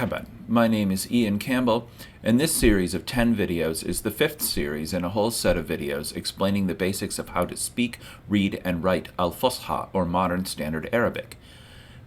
Marhaban. My name is Ian Campbell, and this series of 10 videos is the 5th series in a whole set of videos explaining the basics of how to speak, read, and write Al-Fusha, or Modern Standard Arabic.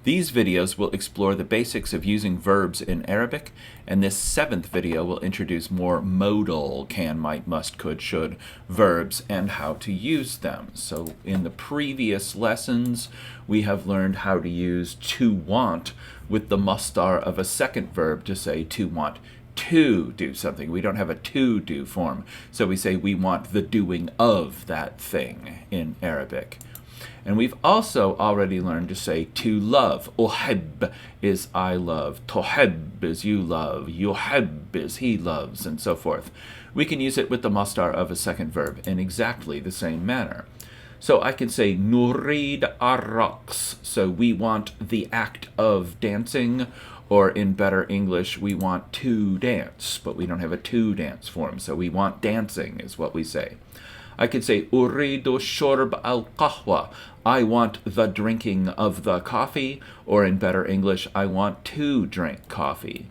These videos will explore the basics of using verbs in Arabic, and this 7th video will introduce more modal can, might, must, could, should verbs and how to use them. So in the previous lessons, we have learned how to use to want with the masdar of a second verb to say to want to do something. We don't have a to do form, so we say we want the doing of that thing in Arabic. And we've also already learned to say to love. Uhib is I love. Tuhib is you love. Yuhib is he loves, and so forth. We can use it with the masdar of a second verb in exactly the same manner. So I can say nurid ar-raqs. So we want the act of dancing, or in better English, we want to dance, but we don't have a to dance form, so we want dancing is what we say. I could say uridu shurb al-qahwa. I want the drinking of the coffee, or in better English, I want to drink coffee.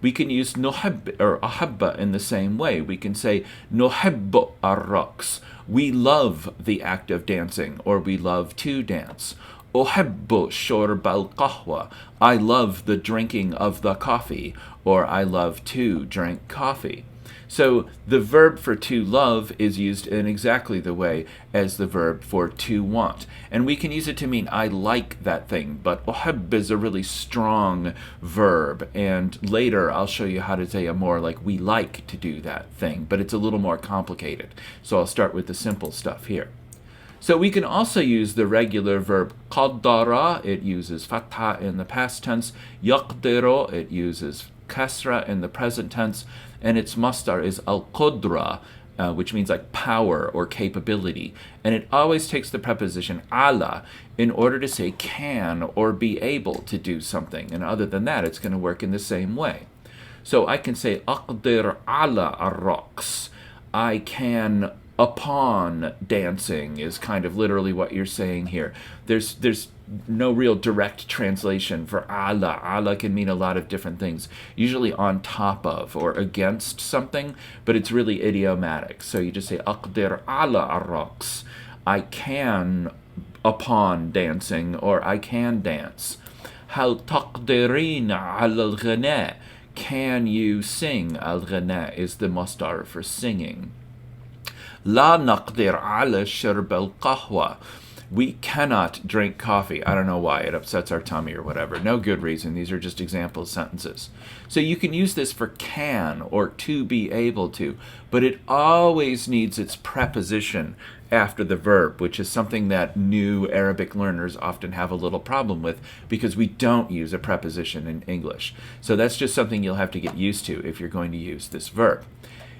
We can use nuhib or ahabba in the same way. We can say nuhibbu ar-raqs. We love the act of dancing, or we love to dance. Uhibbu shurb al-qahwa. I love the drinking of the coffee, or I love to drink coffee. So the verb for to love is used in exactly the way as the verb for to want. And we can use it to mean I like that thing, but uhib is a really strong verb. And later I'll show you how to say a more like we like to do that thing, but it's a little more complicated. So I'll start with the simple stuff here. So we can also use the regular verb qaddara. It uses fatha in the past tense. Yaqdiru, it uses kasra in the present tense, and its masdar is al-qudra, which means like power or capability. And it always takes the preposition ala in order to say can or be able to do something. And other than that, it's going to work in the same way. So I can say aqdir ala ar-raqs. I can upon dancing is kind of literally what you're saying here. There's no real direct translation for ala. Ala can mean a lot of different things, usually on top of or against something, but it's really idiomatic. So you just say aqdir ala ar-raqs. I can upon dancing, or I can dance. Hal taqdirin ala al-ghina. Can you sing? Al-ghina is the masdar for singing. La naqdir ala shurb al-qahwa. We cannot drink coffee. I don't know why. It upsets our tummy or whatever. No good reason. These are just example sentences. So you can use this for can or to be able to, but it always needs its preposition after the verb, which is something that new Arabic learners often have a little problem with because we don't use a preposition in English. So that's just something you'll have to get used to if you're going to use this verb.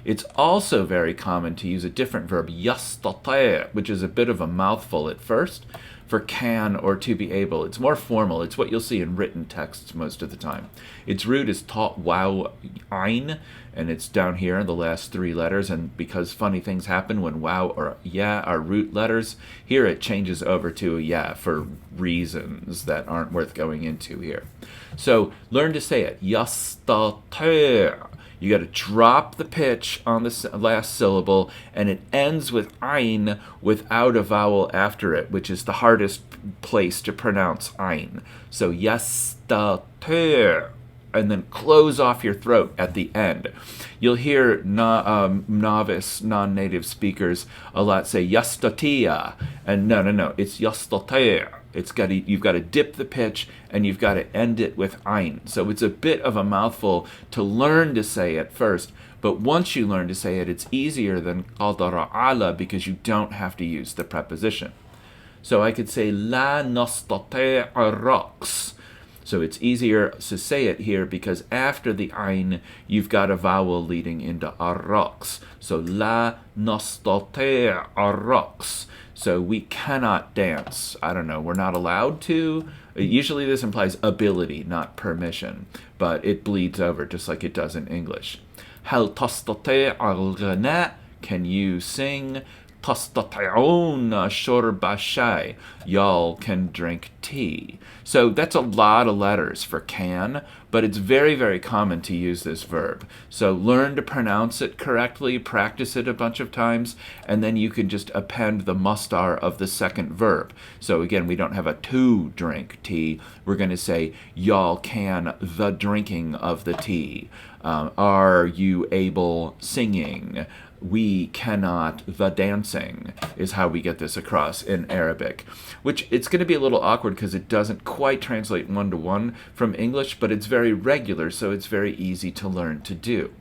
It's also very common to use a different verb, yastati', which is a bit of a mouthful at first, for can or to be able. It's more formal. It's what you'll see in written texts most of the time. Its root is ta, waw, ayn, and it's down here in the last 3 letters, and because funny things happen when waw or ya are root letters, here it changes over to a ya for reasons that aren't worth going into here. So learn to say it, yastati'. You got to drop the pitch on the last syllable, and it ends with ayn without a vowel after it, which is the hardest place to pronounce ayn. So yastati', and then close off your throat at the end. You'll hear novice, non-native speakers a lot say yastati'a, and no, it's yastati'. You've got to dip the pitch, and you've got to end it with ayn. So it's a bit of a mouthful to learn to say it first, but once you learn to say it, it's easier than qadara ala because you don't have to use the preposition. So I could say la nastati' ar-raqs. So it's easier to say it here because after the ayn, you've got a vowel leading into ar-raqs. So la nastati' ar-raqs. So we cannot dance. I don't know, we're not allowed to. Usually this implies ability, not permission, but it bleeds over just like it does in English. Hal tastati' al-ghina. Can you sing? تستطيعون شرب الشاي. Y'all can drink tea. So that's a lot of letters for can, but it's very, very common to use this verb. So learn to pronounce it correctly, practice it a bunch of times, and then you can just append the masdar of the second verb. So again, we don't have a to drink tea. We're going to say, y'all can the drinking of the tea. Are you able singing? We cannot the dancing is how we get this across in Arabic, which it's going to be a little awkward because it doesn't quite translate one-to-one from English, but it's very regular, so it's very easy to learn to do.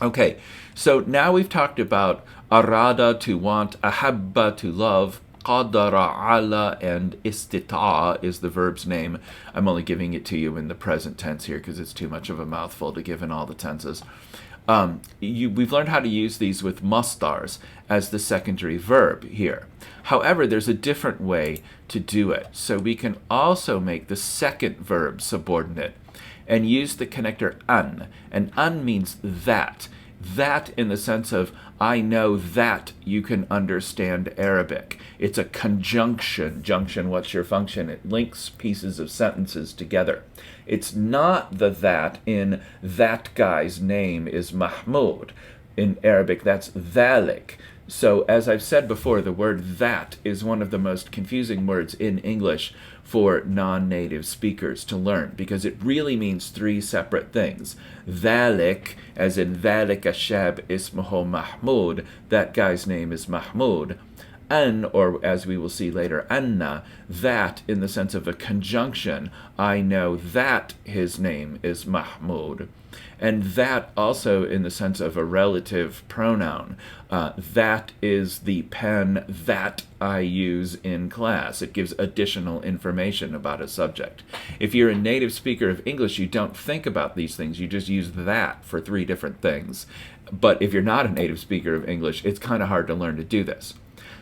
Okay, so now we've talked about arada, to want, ahabba, to love, qadara, ala, and istita'a is the verb's name. I'm only giving it to you in the present tense here because it's too much of a mouthful to give in all the tenses. We've learned how to use these with masdars as the secondary verb here. However, there's a different way to do it. So we can also make the second verb subordinate and use the connector an. And an means that. That in the sense of, I know that you can understand Arabic. It's a conjunction. Junction, what's your function? It links pieces of sentences together. It's not the that in that guy's name is Mahmoud. In Arabic, that's dhalik. So as I've said before, the word that is one of the most confusing words in English for non-native speakers to learn because it really means three separate things. Dhalik, as in dhalik ashab ismuhu Mahmud, that guy's name is Mahmud. An, or as we will see later, anna, that in the sense of a conjunction. I know that his name is Mahmud. And that also in the sense of a relative pronoun. That is the pen that I use in class. It gives additional information about a subject. If you're a native speaker of English, you don't think about these things. You just use that for three different things. But if you're not a native speaker of English, it's kind of hard to learn to do this.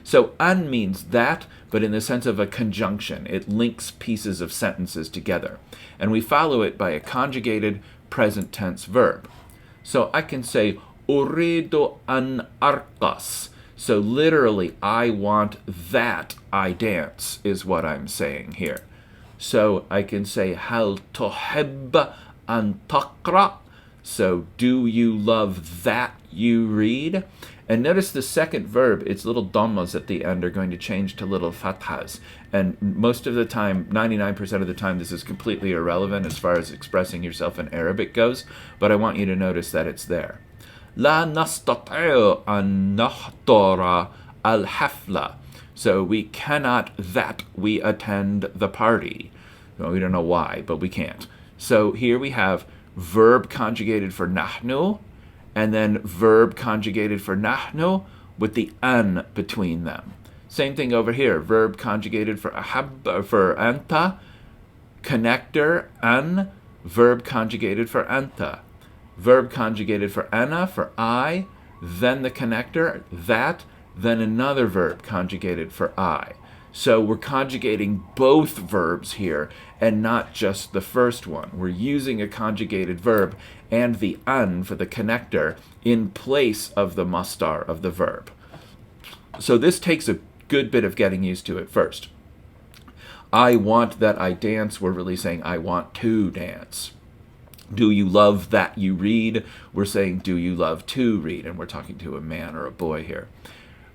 So an means that, but in the sense of a conjunction. It links pieces of sentences together. And we follow it by a conjugated present tense verb. So I can say, uridu an arqas. So literally, I want that I dance, is what I'm saying here. So I can say, hal tuhib an taqra. So do you love that you read? And notice the second verb, its little dhammas at the end are going to change to little fathas. And most of the time, 99% of the time, this is completely irrelevant as far as expressing yourself in Arabic goes, but I want you to notice that it's there. La nastati'u an nahdara al-hafla. So we cannot that we attend the party. Well, we don't know why, but we can't. So here we have verb conjugated for nahnu, and then verb conjugated for nahnu with the an between them. Same thing over here, verb conjugated for ahab, for anta, connector an, verb conjugated for anta. Verb conjugated for ana, for I, then the connector, that, then another verb conjugated for I. So we're conjugating both verbs here and not just the first one. We're using a conjugated verb and the an for the connector in place of the masdar of the verb. So this takes a good bit of getting used to at first. I want that I dance, we're really saying I want to dance. Do you love that you read? We're saying do you love to read? And we're talking to a man or a boy here.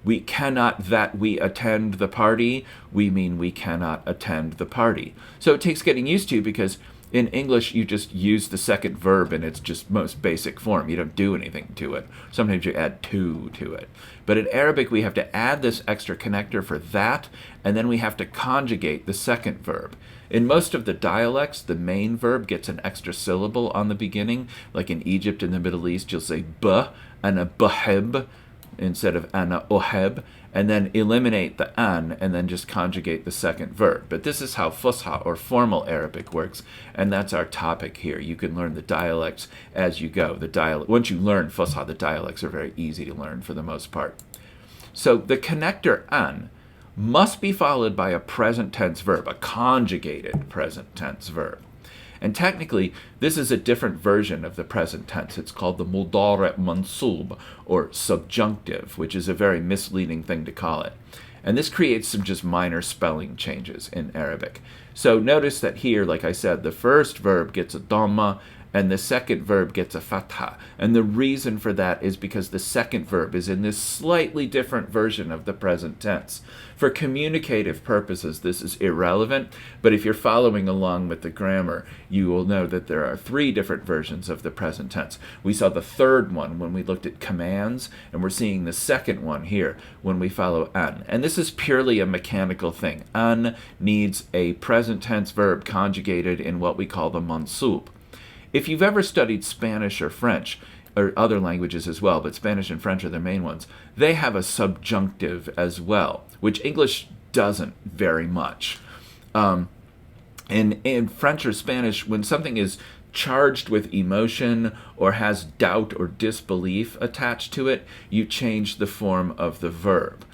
We cannot that we attend the party. We mean we cannot attend the party. So it takes getting used to because in English you just use the second verb in its just most basic form. You don't do anything to it. Sometimes you add to it. But in Arabic we have to add this extra connector for that, and then we have to conjugate the second verb. In most of the dialects, the main verb gets an extra syllable on the beginning. Like in Egypt and the Middle East, you'll say b and a bahib instead of ana oheb, and then eliminate the an and then just conjugate the second verb. But this is how Fusha or formal Arabic works, and that's our topic here. You can learn the dialects as you go. Once you learn Fusha, the dialects are very easy to learn for the most part. So the connector an must be followed by a present tense verb, a conjugated present tense verb. And technically, this is a different version of the present tense. It's called the mudari' mansub, or subjunctive, which is a very misleading thing to call it. And this creates some just minor spelling changes in Arabic. So notice that here, like I said, the first verb gets a dhamma, and the second verb gets a fatha. And the reason for that is because the second verb is in this slightly different version of the present tense. For communicative purposes, this is irrelevant, but if you're following along with the grammar, you will know that there are 3 different versions of the present tense. We saw the third one when we looked at commands, and we're seeing the second one here when we follow an. And this is purely a mechanical thing. An needs a present tense verb conjugated in what we call the mansub. If you've ever studied Spanish or French, or other languages as well, but Spanish and French are the main ones, they have a subjunctive as well, which English doesn't very much. In French or Spanish, when something is charged with emotion or has doubt or disbelief attached to it, you change the form of the verb.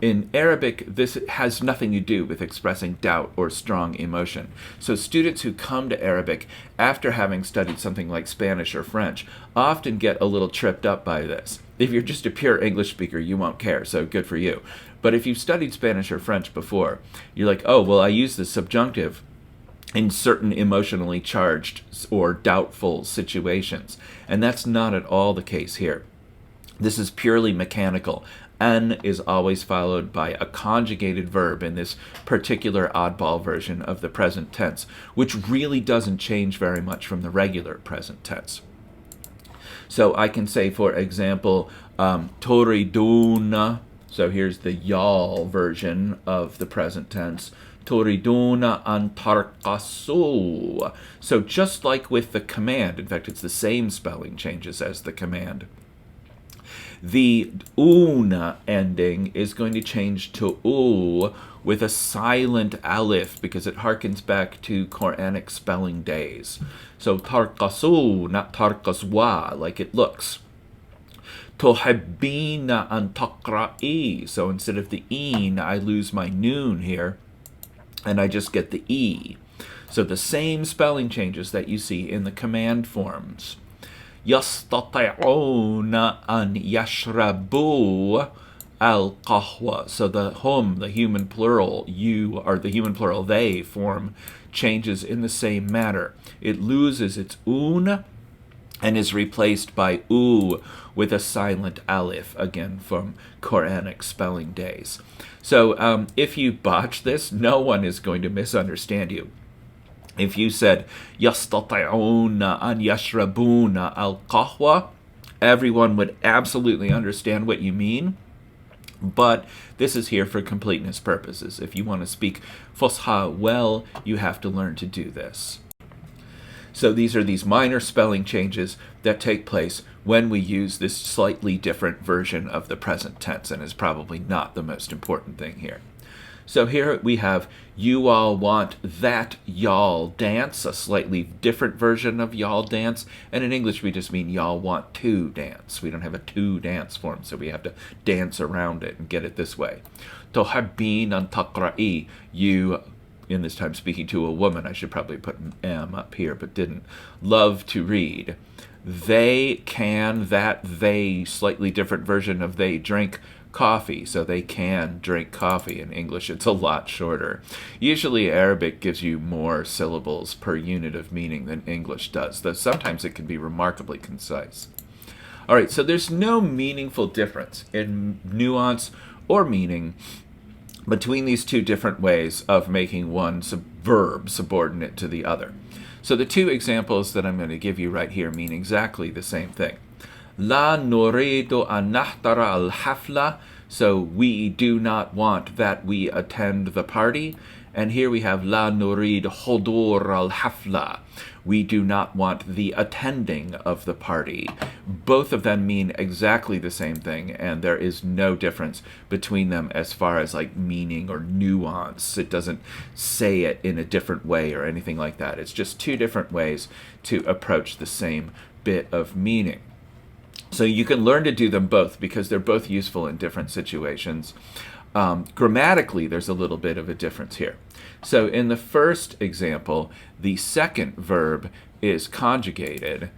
In Arabic, this has nothing to do with expressing doubt or strong emotion. So students who come to Arabic after having studied something like Spanish or French often get a little tripped up by this. If you're just a pure English speaker, you won't care, so good for you. But if you've studied Spanish or French before, you're like, oh, well, I use the subjunctive in certain emotionally charged or doubtful situations. And that's not at all the case here. This is purely mechanical. An is always followed by a conjugated verb in this particular oddball version of the present tense, which really doesn't change very much from the regular present tense. So I can say, for example, toriduna. So here's the y'all version of the present tense. Toriduna an tarqasu. So just like with the command, in fact, it's the same spelling changes as the command. The una ending is going to change to u with a silent alif because it harkens back to Quranic spelling days. So tarqasu, not tarqaswa, like it looks. Tuhibbina an taqra'i. So instead of the een, I lose my noon here, and I just get the e. So the same spelling changes that you see in the command forms. يستطيعون أن يشربوا القهوة. So the hum, the human plural, you, or the human plural, they form changes in the same manner. It loses its un and is replaced by u with a silent alif, again from Quranic spelling days. So if you botch this, no one is going to misunderstand you. If you said, يَسْتَطِعُونَ أَنْ يَشْرَبُونَ الْقَهْوَةِ, everyone would absolutely understand what you mean. But this is here for completeness purposes. If you want to speak Fusha well, you have to learn to do this. So these are these minor spelling changes that take place when we use this slightly different version of the present tense, and is probably not the most important thing here. So here we have, you all want that y'all dance, a slightly different version of y'all dance. And in English, we just mean y'all want to dance. We don't have a to dance form, so we have to dance around it and get it this way. Tuhibbin an taqra'i, you, in this time speaking to a woman, I should probably put an M up here, but didn't, love to read. They can, that they, slightly different version of they, drink coffee, so they can drink coffee. In English, it's a lot shorter. Usually Arabic gives you more syllables per unit of meaning than English does, though sometimes it can be remarkably concise. All right, so there's no meaningful difference in nuance or meaning between these two different ways of making one verb subordinate to the other. So the two examples that I'm going to give you right here mean exactly the same thing. La nuridu an nahtara al hafla. So we do not want that we attend the party. And here we have la nurid hudur al hafla. We do not want the attending of the party. Both of them mean exactly the same thing, and there is no difference between them as far as like meaning or nuance. It doesn't say it in a different way or anything like that. It's just two different ways to approach the same bit of meaning. So you can learn to do them both because they're both useful in different situations. Grammatically, there's a little bit of a difference here. So in the first example, the second verb is conjugated.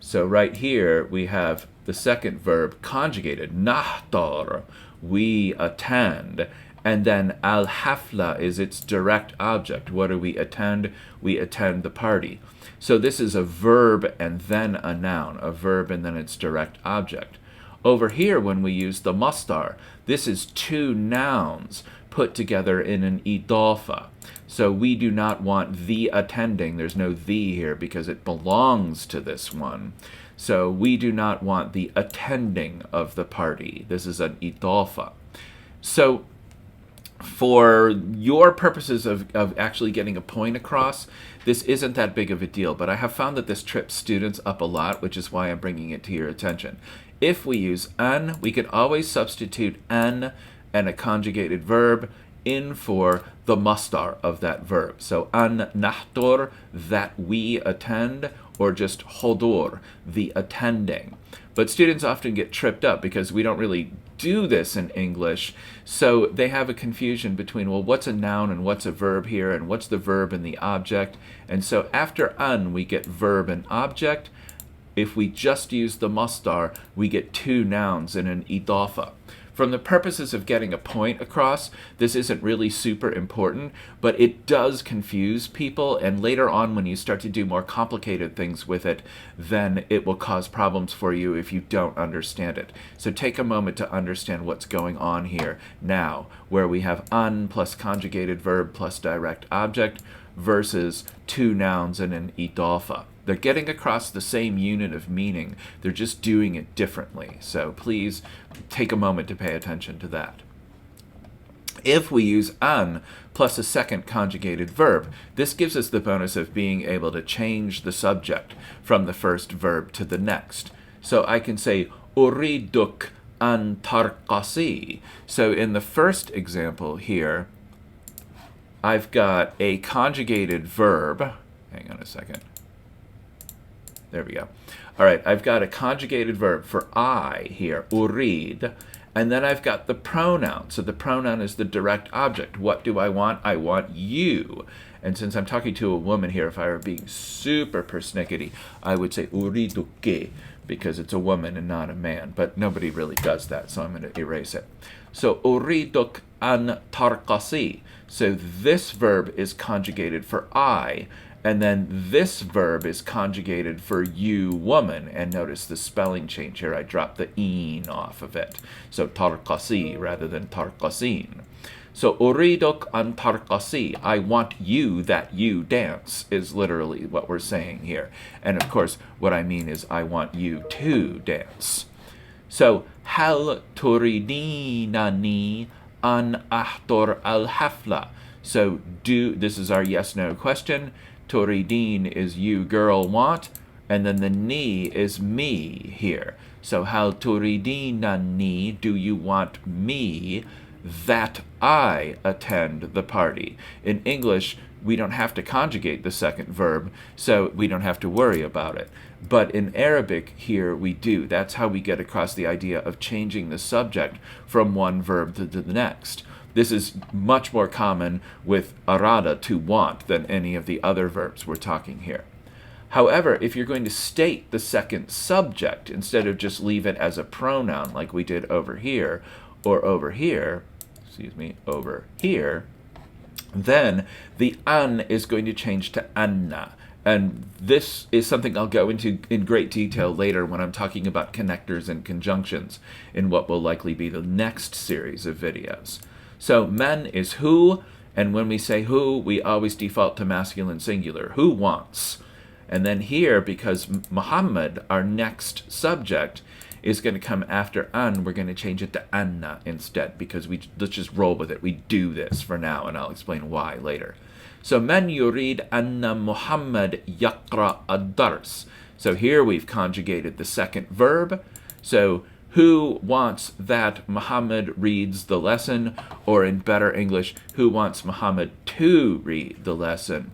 So right here, we have the second verb conjugated, nahdar, we attend. And then al-hafla is its direct object. What do we attend? We attend the party. So this is a verb and then a noun, a verb and then its direct object. Over here, when we use the masdar, this is two nouns put together in an idafa. So we do not want the attending. There's no the here because it belongs to this one. So we do not want the attending of the party. This is an idafa. So for your purposes of actually getting a point across, this isn't that big of a deal, but I have found that this trips students up a lot, which is why I'm bringing it to your attention. If we use an, we could always substitute an and a conjugated verb in for the masdar of that verb. So an nahdur, that we attend, or just hodur, the attending. But students often get tripped up because we don't really do this in English, so they have a confusion between, well, what's a noun and what's a verb here, and what's the verb and the object. And so after an, we get verb and object. If we just use the masdar, we get two nouns in an idafa. From the purposes of getting a point across, this isn't really super important, but it does confuse people, and later on when you start to do more complicated things with it, then it will cause problems for you if you don't understand it. So take a moment to understand what's going on here now, where we have an plus conjugated verb plus direct object versus two nouns and an idafa. They're getting across the same unit of meaning. They're just doing it differently. So please take a moment to pay attention to that. If we use an plus a second conjugated verb, this gives us the bonus of being able to change the subject from the first verb to the next. So I can say, uriduk an tarqasi. So in the first example here, I've got a conjugated verb. Hang on a second. There we go. All right, I've got a conjugated verb for I here, urid, and then I've got the pronoun. So the pronoun is the direct object. What do I want? I want you. And since I'm talking to a woman here, if I were being super persnickety, I would say uriduke, because it's a woman and not a man. But nobody really does that, so I'm going to erase it. So uriduk an tarqasi. So this verb is conjugated for I, and then this verb is conjugated for you, woman. And notice the spelling change here. I dropped the een off of it. So tarqasi rather than tarqasin. So uriduk an tarqasi. I want you that you dance is literally what we're saying here. And of course, what I mean is I want you to dance. So hal turidinani an ahdur al hafla. So this is our yes/no question. Turidin is you, girl, want, and then the ni is me here. So hal turidinani, do you want me that I attend the party? In English, we don't have to conjugate the second verb, so we don't have to worry about it. But in Arabic here we do. That's how we get across the idea of changing the subject from one verb to the next. This is much more common with arada, to want, than any of the other verbs we're talking here. However, if you're going to state the second subject, instead of just leave it as a pronoun like we did over here, or over here, over here, then the an is going to change to anna. And this is something I'll go into in great detail later when I'm talking about connectors and conjunctions in what will likely be the next series of videos. So man is who, and when we say who, we always default to masculine singular. Who wants? And then here, because Muhammad, our next subject, is going to come after an, we're going to change it to anna instead, because let's just roll with it. We do this for now, and I'll explain why later. So man yurid anna Muhammad yaqra ad-dars. So here we've conjugated the second verb. So who wants that Muhammad reads the lesson? Or in better English, who wants Muhammad to read the lesson?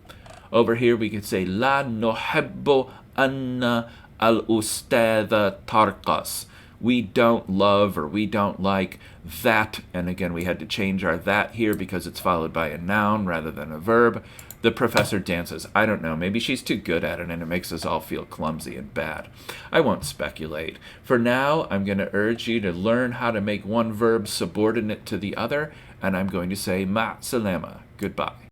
Over here we could say La nuhibbu anna al-ustadha tarqas. we don't love or we don't like that. And again, we had to change our that here because it's followed by a noun rather than a verb. The professor dances. I don't know. Maybe she's too good at it and it makes us all feel clumsy and bad. I won't speculate. For now, I'm going to urge you to learn how to make one verb subordinate to the other, and I'm going to say ma salama, goodbye.